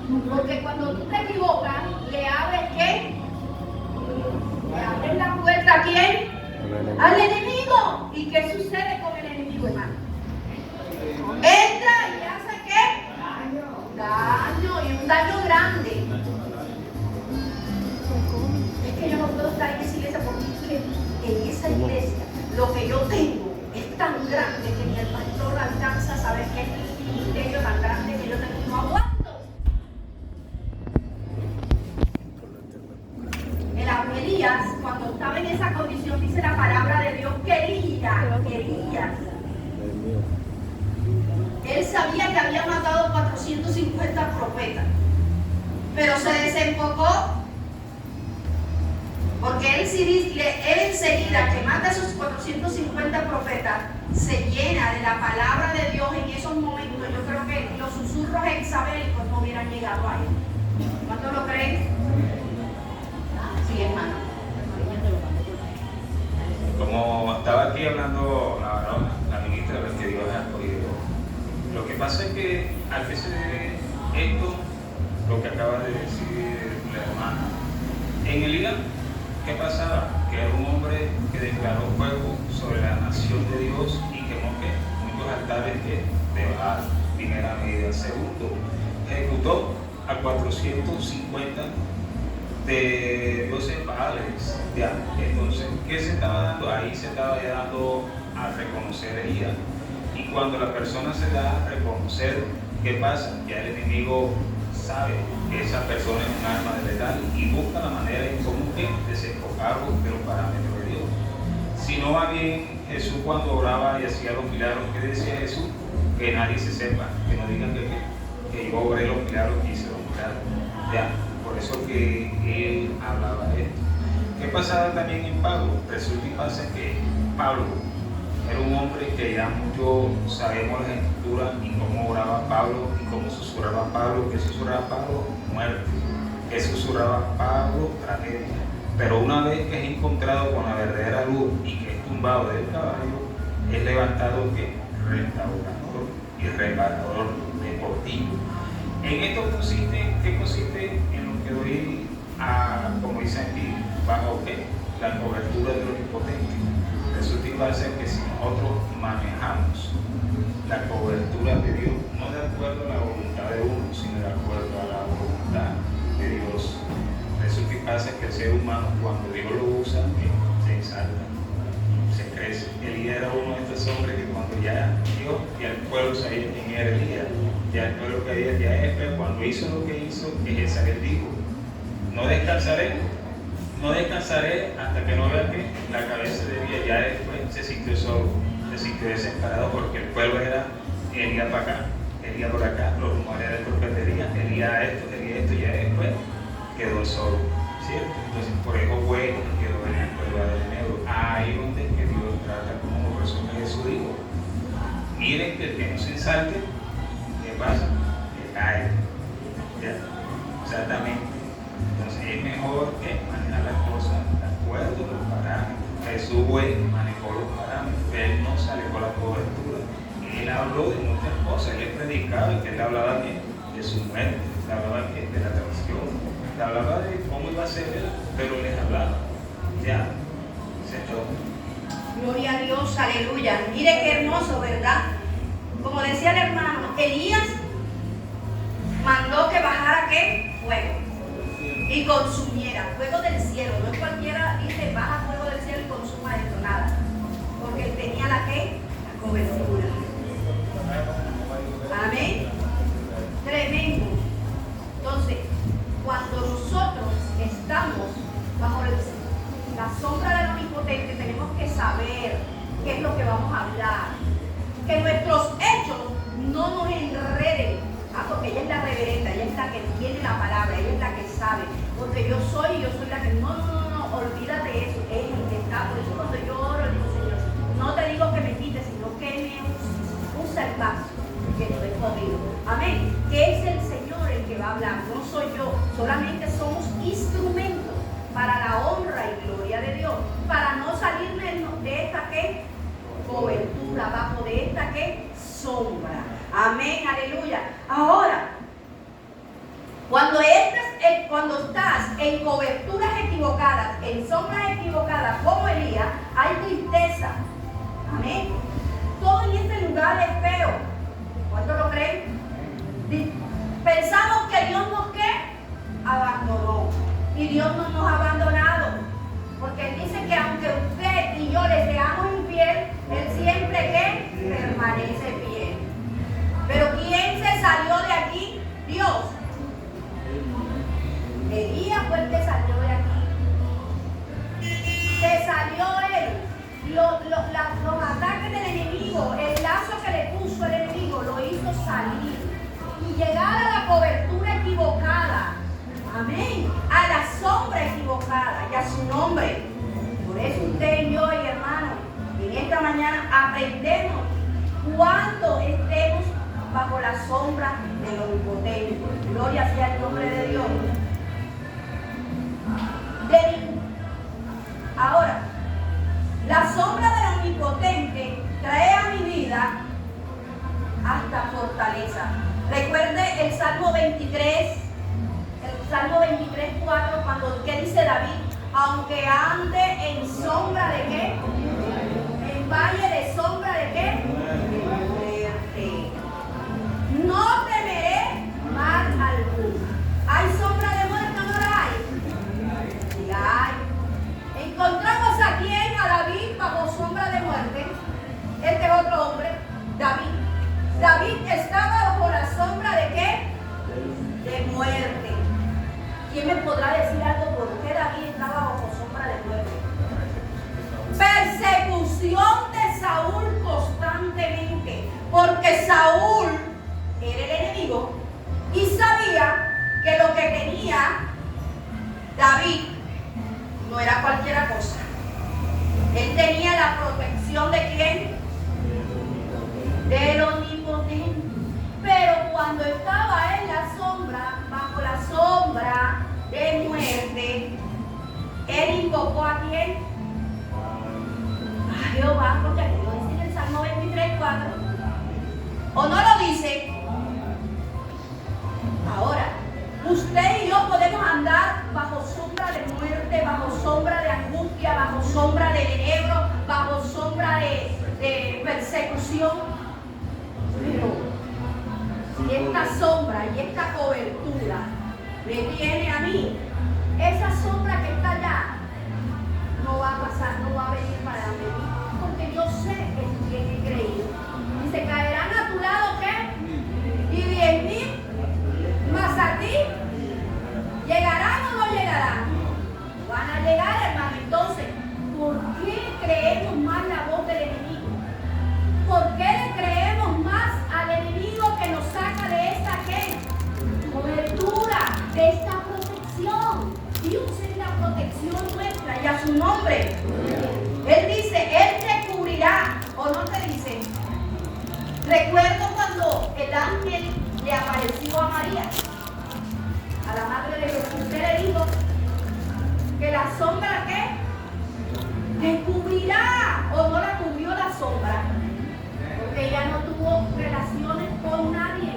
Porque cuando tú te equivocas, ¿le abres qué? ¿Le abres la puerta a quién? Al enemigo. ¿Y qué sucede con el enemigo, hermano? Entra y hace ¿qué? Daño, y un daño grande. Es que yo no puedo estar en esa iglesia porque es que en esa iglesia lo que yo tengo es tan grande que ni el pastor alcanza a saber qué es el ministerio tan grande que yo tengo. No aguanto. Elías, cuando estaba en esa condición, dice la palabra de Dios, quería. Él sabía que había matado 450 profetas, pero se desenfocó, porque él enseguida que mata a esos 450 profetas, se llena de la palabra de Dios. En esos momentos yo creo que los susurros exabélicos no hubieran llegado a él. ¿Cuántos lo creen? Sí, hermano. Como estaba aquí hablando la ministra de que Dios ha escogido, lo que pasa es que al que se debe esto, lo que acaba de decir la hermana, en Elías, ¿qué pasaba? Que era un hombre que declaró fuego sobre la nación de Dios y quemó que muchos altares que de Baal, primera medida. Segundo, ejecutó a 450 de dioses Baales. Ya. Entonces, ¿qué se estaba dando? Ahí se estaba dando a reconocer Elías. Y cuando la persona se da a reconocer, ¿qué pasa? Ya el enemigo sabe que esa persona es un arma de letal y busca la manera en cómo que desenfocarlo de los parámetros de Dios. Si no va bien, Jesús cuando oraba y hacía los milagros, ¿qué decía Jesús? Que nadie se sepa, que no digan que yo obré los milagros que hice los milagros. Ya. Por eso que él hablaba de esto. ¿Qué pasaba también en Pablo? Resulta y pasa que Pablo era un hombre que ya muchos sabemos las escrituras y cómo oraba Pablo y cómo susurraba Pablo. ¿Qué susurraba Pablo? Muerte. ¿Qué susurraba Pablo? Tragedia. Pero una vez que es encontrado con la verdadera luz y que es tumbado del caballo, es levantado que restaurador y reparador deportivo. En esto consiste, ¿qué consiste? En lo que doy a, como dice aquí, bajo ¿qué? La cobertura de lo impotente. Resulta y pasa que si nosotros manejamos la cobertura de Dios, no de acuerdo a la voluntad de uno, sino de acuerdo a la voluntad de Dios, resulta y pasa que el ser humano, cuando Dios lo usa, se exalta, se crece. Elías era uno de estos hombres que cuando ya Dios y el pueblo sabía quién era Elías, ya el pueblo que había, ya después, cuando hizo lo que hizo, Jezabel dijo, no descansaré hasta que no vea que la cabeza de Elías. Ya después se sintió solo, se sintió desesperado porque el pueblo era Elías para acá, Elías por acá, los rumores de profetería, Elías esto, ya después quedó solo, ¿cierto? Entonces por eso fue que quedó en el pueblo de enero. Ahí donde es que Dios trata como por eso que Jesús dijo, miren que el que no se ensalte, ¿qué pasa? Que cae. ¿Ya? Exactamente. Entonces es mejor que manejar las cosas de acuerdo a los parámetros. Jesús manejó los parámetros, él no se alejó la cobertura. Él habló de muchas cosas, él predicaba, que él hablaba de su muerte, él hablaba de la traición, él hablaba de cómo iba a ser él, pero les hablaba. Ya, se echó. Gloria a Dios, aleluya. Mire qué hermoso, ¿verdad? Como decía el hermano, Elías mandó que bajara ¿qué? Fuego. Y consumiera, fuego del cielo. No es cualquiera dice baja fuego del cielo y consuma esto, nada. Porque él tenía la ¿qué? La cobertura. Amén. Tremendo. Entonces, cuando nosotros estamos bajo la sombra del omnipotente, tenemos que saber qué es lo que vamos a hablar. Que nuestros hechos no nos enreden. Porque ella es la reverenda, ella es la que tiene la palabra, ella es la que sabe. Porque yo soy la que... No, olvídate eso. Es el que está. Por eso cuando yo oro, digo, Señor, no te digo que me quites, sino que me usa el vaso que yo he comido. Amén. Que es el Señor el que va a hablar, no soy yo. Solamente somos instrumentos para la honra y gloria de Dios. Para no salirme de esta ¿qué? Cobertura, bajo de esta ¿qué? Sombra. Amén, aleluya. Ahora, Cuando estás en coberturas equivocadas, en sombras equivocadas, como Elías, hay tristeza. Amén. Todo en este lugar es feo. ¿Cuántos lo creen? Pensamos que Dios nos abandonó. Y Dios no nos ha abandonado. Porque Él dice que aunque usted y yo le seamos infiel, Él siempre permanece fiel. Pero ¿quién se salió de aquí? Dios. Elías fue el que salió de aquí. Se salió él. Los ataques del enemigo, el lazo que le puso el enemigo, lo hizo salir y llegar a la cobertura equivocada. Amén. A la sombra equivocada y a su nombre. Por eso usted y yo, y hermano, en esta mañana aprendemos cuando estemos bajo la sombra del Omnipotente. Gloria sea el nombre de Dios. Ahora, la sombra del Omnipotente trae a mi vida hasta fortaleza. Recuerde el Salmo 23, el 4, ¿qué dice David? Aunque ande en sombra de ¿qué? En valle de sombra de ¿qué? De muerte. No temeré mal alguno. ¿Hay sombra de muerte o no la hay? Sí hay. Encontramos a quién, a David bajo sombra de muerte. Este es otro hombre, David. David estaba bajo la sombra de ¿qué? De muerte. ¿Quién me podrá decir algo por qué David estaba bajo sombra de muerte? Persecución de Saúl constantemente, porque Saúl era el enemigo y sabía que lo que tenía David no era cualquier cosa. Él tenía la protección de ¿quién? Del Omnipotente. Pero cuando estaba en la sombra, bajo la sombra de muerte, él invocó ¿a quién? A Jehová, porque aquí lo dice en el Salmo 23:4. ¿O no lo dice? Ahora, usted y yo podemos andar bajo sombra de muerte, bajo sombra de angustia, bajo sombra de enebro, bajo sombra de persecución. Pero si esta sombra y esta cobertura me tiene a mí, esa sombra que está allá no va a pasar, no va a venir para mí, porque yo sé en quién he creído. Y se caerán a tu lado, ¿qué? Y 10,000 más a ti, ¿llegarán o no llegarán? Van a llegar, hermano. Entonces, ¿por qué creemos más la voz del enemigo? ¿Por qué le creemos más al enemigo que nos saca de esta ¿qué? Cobertura, de esta protección? Dios es la protección nuestra y a su nombre. Él dice, Él te cubrirá, o no te dice. Recuerdo cuando el ángel le apareció a María, a la madre de Jesús. Usted le dijo que la sombra ¿qué? Te cubrirá, o no la cubrió la sombra, porque ella no tuvo relaciones con nadie,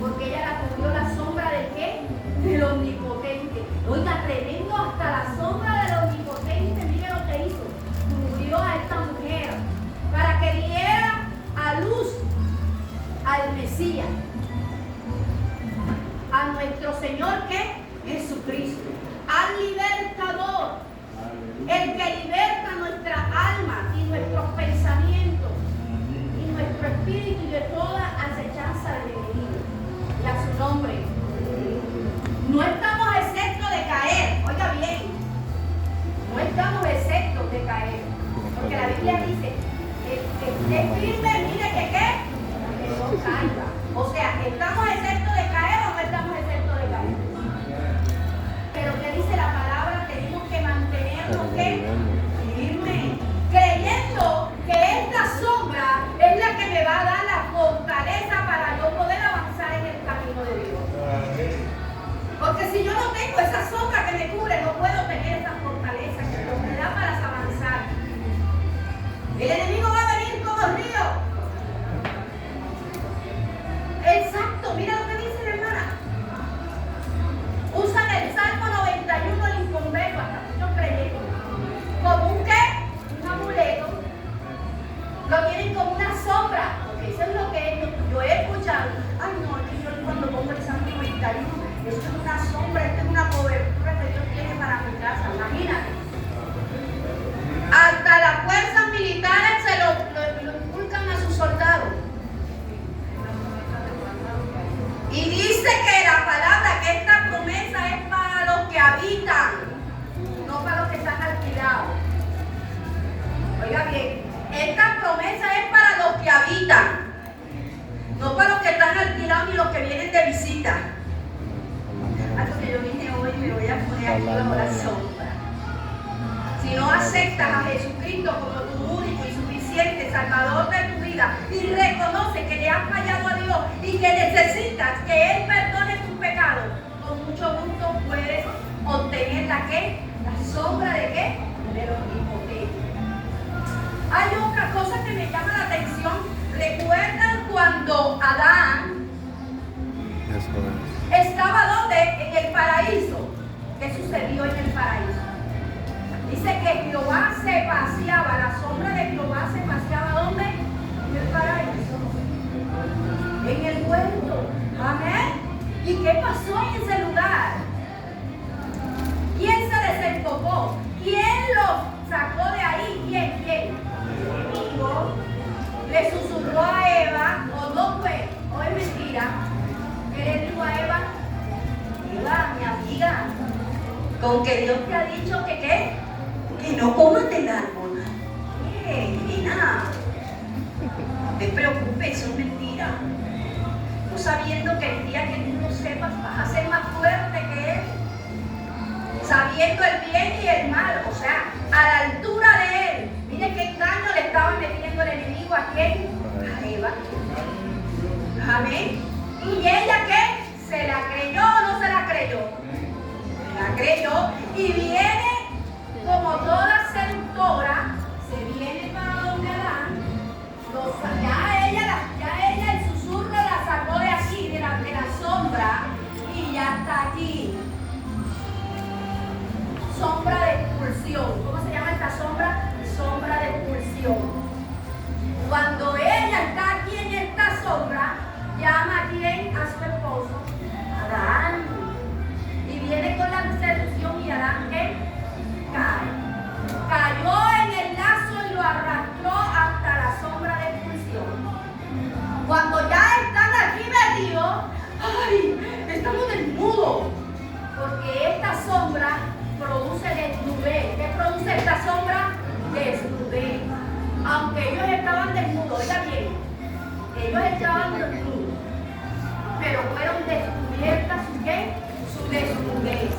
porque ella la cubrió la sombra de ¿qué? Del Omnipotente. Oiga, tremendo, hasta la sombra del Omnipotente, mire lo que hizo, cubrió a esta mujer para que diera a luz al Mesías, a nuestro Señor ¿qué? Jesucristo, al libertador, el que liberta nuestra alma y nuestros pensamientos y nuestro espíritu y de toda acechanza del enemigo. Y a su nombre. No estamos exentos de caer, oiga bien, no estamos exentos de caer, porque la Biblia dice que es firme, mire que ¿qué? Que no caiga. O sea, ¿estamos exentos de caer o no estamos exentos de caer? Pero ¿qué dice la palabra? Tenemos que mantenernos ¿qué? Firme, creyendo que esta sombra es la que me va a dar la fortaleza para yo poder avanzar en el camino de Dios. Porque si yo no tengo esa sombra que me cubre, no puedo tener esa fortaleza que Dios me da para avanzar. El enemigo va a venir como río. Exacto, mira lo que dice Dice que la palabra, que esta promesa es para los que habitan, no para los que están alquilados. Oiga bien, esta promesa es para los que habitan, no para los que están alquilados ni los que vienen de visita. Algo que yo vine hoy me voy a poner aquí bajo la sombra. Si no aceptas a Jesucristo como tu único y suficiente Salvador de tu vida y reconoces que le has fallado a Dios y que necesitas que Él perdone tus pecados, con mucho gusto puedes obtener la sombra de qué? De los omnipotentes. Hay otra cosa que me llama la atención. ¿Recuerdan cuando Adán estaba donde? En el paraíso. ¿Qué sucedió en el paraíso? Dice que Jehová se paseaba, la sombra de Jehová se paseaba ¿dónde? En el paraíso. En el huerto. Amén. ¿Y qué pasó en ese lugar? ¿Quién se desenfocó? ¿Quién lo sacó de ahí? ¿Quién? Le susurró a Eva, o no fue, o es mentira. ¿Qué le dijo a Eva? Eva, mi amiga, con que Dios te ha dicho que ¿qué? Que no comas del árbol. Nena, no te preocupes, eso es mentira. Tú sabiendo que el día que tú lo sepas vas a ser más fuerte que Él. Sabiendo el bien y el mal, o sea, a la altura de Él. Mire qué engaño le estaba metiendo el enemigo a quién, a Eva. Amén. ¿Y ella qué? ¿Se la creyó o no se la creyó? Se la creyó y viene como toda seductora, se viene para donde Adán. Ya ella el susurro la sacó de aquí, de la sombra, y ya está aquí. Sombra de expulsión. ¿Cómo se llama esta sombra? Sombra de expulsión. Cuando ella está aquí en esta sombra, llama a quién? A su esposo, Adán. Y viene con la seducción y Adán ¿qué? Cayó en el lazo y lo arrastró hasta la sombra de expulsión. Cuando ya están aquí metidos, ¡ay! Estamos desnudos. Porque esta sombra produce desnudez. ¿Qué produce esta sombra? Desnudez. Aunque ellos estaban desnudos, oiga bien, ellos estaban desnudos, pero fueron descubiertas su desnudez.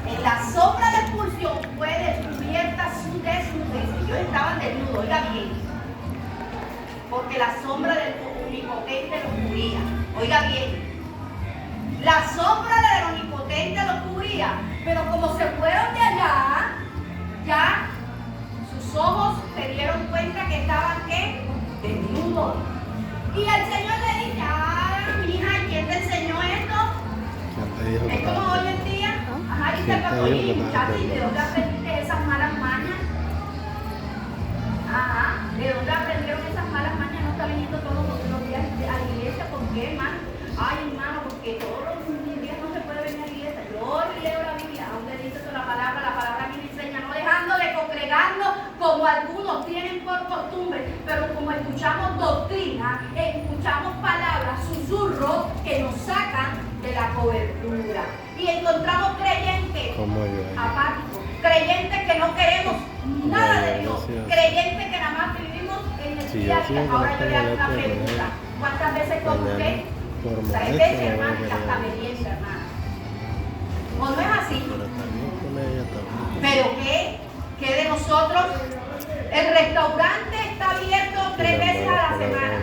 En la sombra de expulsión fue descubierta su desnudez. Ellos estaban desnudos, oiga bien, porque la sombra del omnipotente los cubría. Oiga bien, la sombra del omnipotente los cubría, pero como se fueron de allá, ya sus ojos se dieron cuenta que estaban ¿qué? Desnudos. Y el Señor le dice, mija, ¿quién te enseñó esto? Es como hoy en día. Ajá, dice el pastor, muchachos, ¿de dónde aprendiste esas malas mañas? Ajá, ¿de dónde aprendieron esas malas mañas? No está viniendo todos los días a la iglesia. ¿Por qué, hermano? Ay, hermano, porque todos los días no se puede venir a la iglesia. Yo leo la Biblia, donde dice toda la palabra que me enseña, no dejando de congregarnos como algunos tienen por costumbre, pero como escuchamos doctrina, escuchamos palabras, susurros que nos sacan de la cobertura. Y encontramos creyentes apáticos, creyentes que no queremos nada de Dios, creyentes que nada más vivimos en el día a día. Ahora yo le hago una pregunta: ¿cuántas veces come usted? 3 veces, hermano, y hasta merienda, hermano. ¿O no es así? ¿Pero qué? ¿Qué de nosotros? El restaurante está abierto 3 veces a la semana.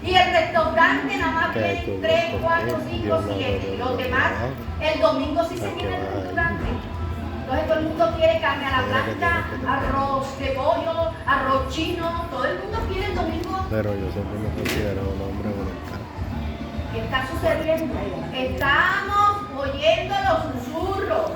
Y el restaurante nada más vienen 3, 4, 5, 7. Los demás, el domingo sí se tiene el restaurante. Entonces todo el mundo quiere carne a la plancha, arroz de pollo, arroz chino. Todo el mundo quiere el domingo. Pero yo siempre me considero un hombre bonito. ¿Qué está sucediendo? Estamos oyendo los susurros.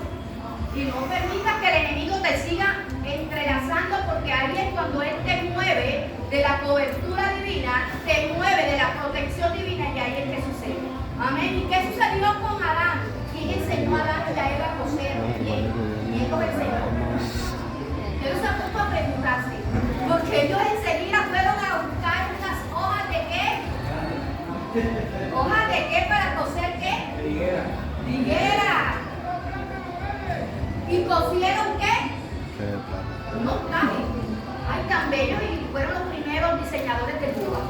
Y no permitas que el enemigo te siga entrelazando, porque ahí es cuando él te mueve de la cobertura divina, te mueve de la protección divina, y ahí es que sucede. Amén. ¿Y qué sucedió con Adán? ¿Quién enseñó a Adán y a Eva a coser? ¿Quién los enseñó? Ellos se han puesto a preguntarse, porque ellos enseguida fueron a buscar unas hojas de qué? ¿Hoja de qué para coser qué? Higuera. ¿Y cosieron qué? Unos trajes. Ay, tan bellos, y fueron los primeros diseñadores de moda.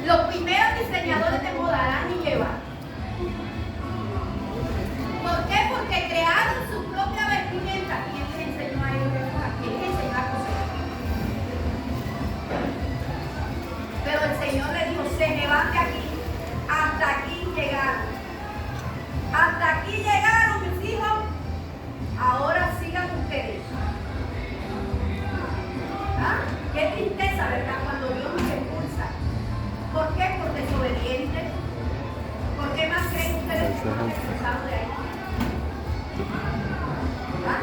Los primeros diseñadores de moda, Adán y Eva. ¿Por qué? Porque crearon su propia vestimenta. ¿Quién les enseñó a ellos eso? ¿Quién les enseñó a coser? Pero el Señor le dijo, se me van de aquí. Hasta aquí llegaron. Hasta aquí llegaron mis hijos. Ahora sigan ustedes. ¿Ah? Qué tristeza, ¿verdad? Cuando Dios nos expulsa. ¿Por qué? Por desobedientes. ¿Por qué más creen ustedes que nos han expulsado de ahí? ¿Ah?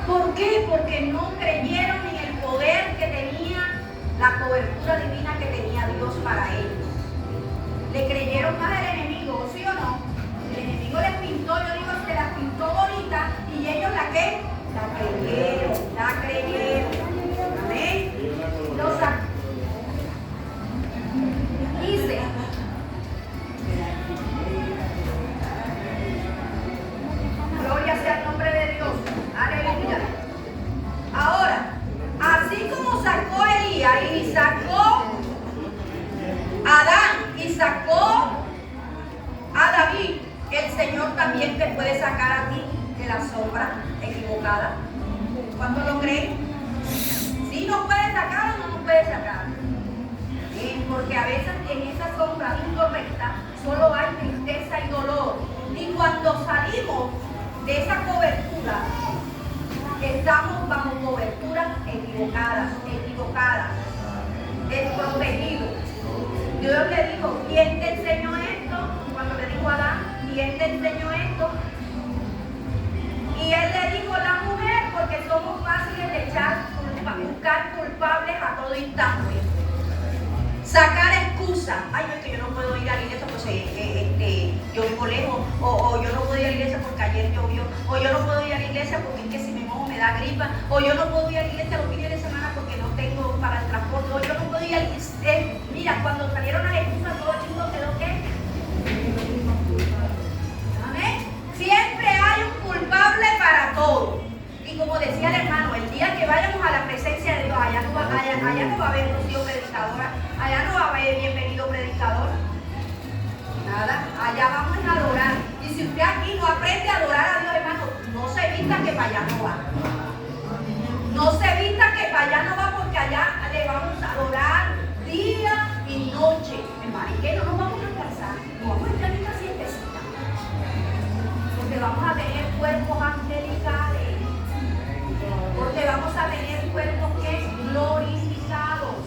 ¿Por qué? Porque no creyeron en el poder que tenía, la cobertura divina que tenía Dios para ellos. Le creyeron más al enemigo, ¿sí o no? El enemigo les pintó, yo digo, se las pintó bonita, y ellos la qué? La creyeron. Amén. Dice, gloria sea el nombre de Dios. Aleluya. Ahora, así como sacó Elías y sacó Adán y sacó a David, el Señor también te puede sacar a ti de la sombra equivocada. ¿Cuánto lo creen? ¿Sí nos puede sacar o no nos puede sacar? Porque a veces en esa sombra incorrecta solo hay tristeza y dolor. Y cuando salimos de esa cobertura, estamos bajo coberturas equivocadas, desprotegidos. Dios le dijo, ¿quién te enseñó esto? Cuando le dijo a Adán, ¿quién te enseñó esto? Y él le dijo, la mujer, porque somos fáciles de buscar culpables a todo instante. Sacar excusas. Ay, es que yo no puedo ir a la iglesia porque yo vivo lejos. O yo no puedo ir a la iglesia porque ayer llovió. O yo no puedo ir a la iglesia porque es que si me mojo me da gripa. O yo no puedo ir a la iglesia los fines de semana porque no tengo para el transporte. O yo no puedo ir a la iglesia. Mira, cuando salieron las excusas, todo el mundo quedó ¿qué? Amén. Siempre hay un culpable para todo. Y como decía el hermano, el día que vayamos a la presencia de Dios, allá no va a haber Rocío predicadora, allá no va a haber bienvenido predicador. Nada, allá vamos a adorar. Y si usted aquí no aprende a adorar a Dios, hermano, no se vista que para allá no va. No se vista que para allá no va, porque allá le vamos a adorar día y noche. Hermano, ¿y qué? No nos vamos a cansar, no vamos a estar en una siestecita. Porque vamos a tener cuerpos angelicales. Porque vamos a tener cuerpos que glorificados.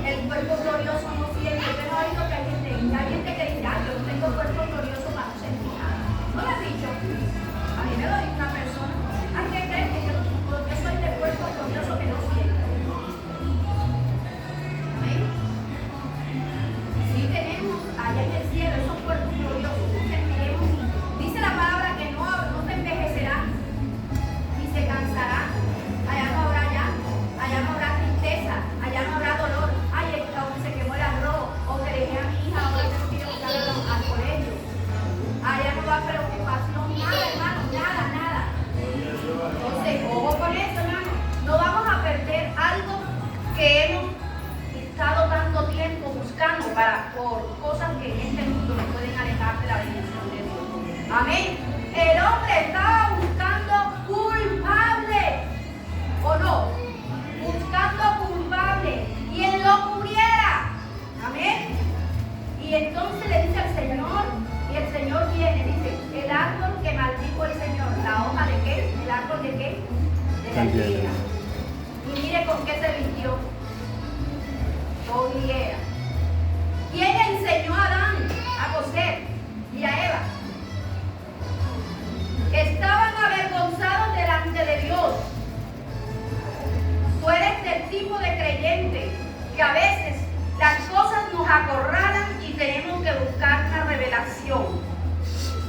El cuerpo glorioso no tiene. Usted no ha oído que hay gente que dice, yo no tengo cuerpo glorioso para no sentir nada. ¿No lo has dicho? A mí me lo dijo una persona. Ay, ¿qué crees? Que yo soy de cuerpo glorioso que no siento. ¿Amén? Sí tenemos allá en el cielo esos cuerpos gloriosos. No sentiremos. Dice la palabra que no se envejecerá y se cansará. Allá no habrá llanto, allá no habrá tristeza, allá no habrá dolor. Ay, se quemó el arroz, o que dejé a mi hija, o que no quiero llevarlo al colegio. Allá no va a preocupación, nada, hermano, nada. Entonces, ojo con eso, hermano. No vamos a perder algo que hemos estado tanto tiempo buscando por cosas que en este mundo nos pueden alejar de la bendición de Dios. Amén. El hombre estaba buscando culpable, ¿o no? Buscando culpable, y él lo cubriera. Amén. Y entonces le dice al Señor, y el Señor viene, dice, el árbol que maldijo el Señor, ¿la hoja de qué? ¿El árbol de qué? De la higuera. Y mire con qué se vistió. Con higuera. ¿Quién enseñó a Adán a coser y a Eva? Estaban avergonzados delante de Dios. Tú eres del tipo de creyente que a veces las cosas nos acorralan y tenemos que buscar una revelación.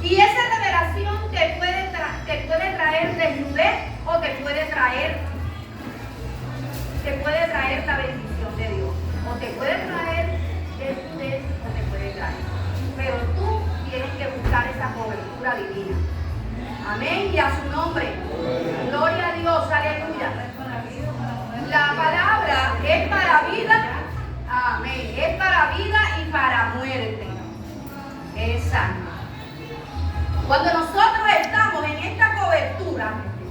Y esa revelación te puede traer desnudez o te puede traer la bendición de Dios.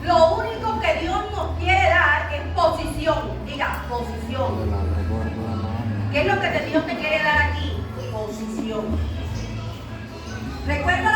Lo único que Dios nos quiere dar es posición. Diga, posición. ¿Qué es lo que Dios te quiere dar aquí? Posición. Recuerda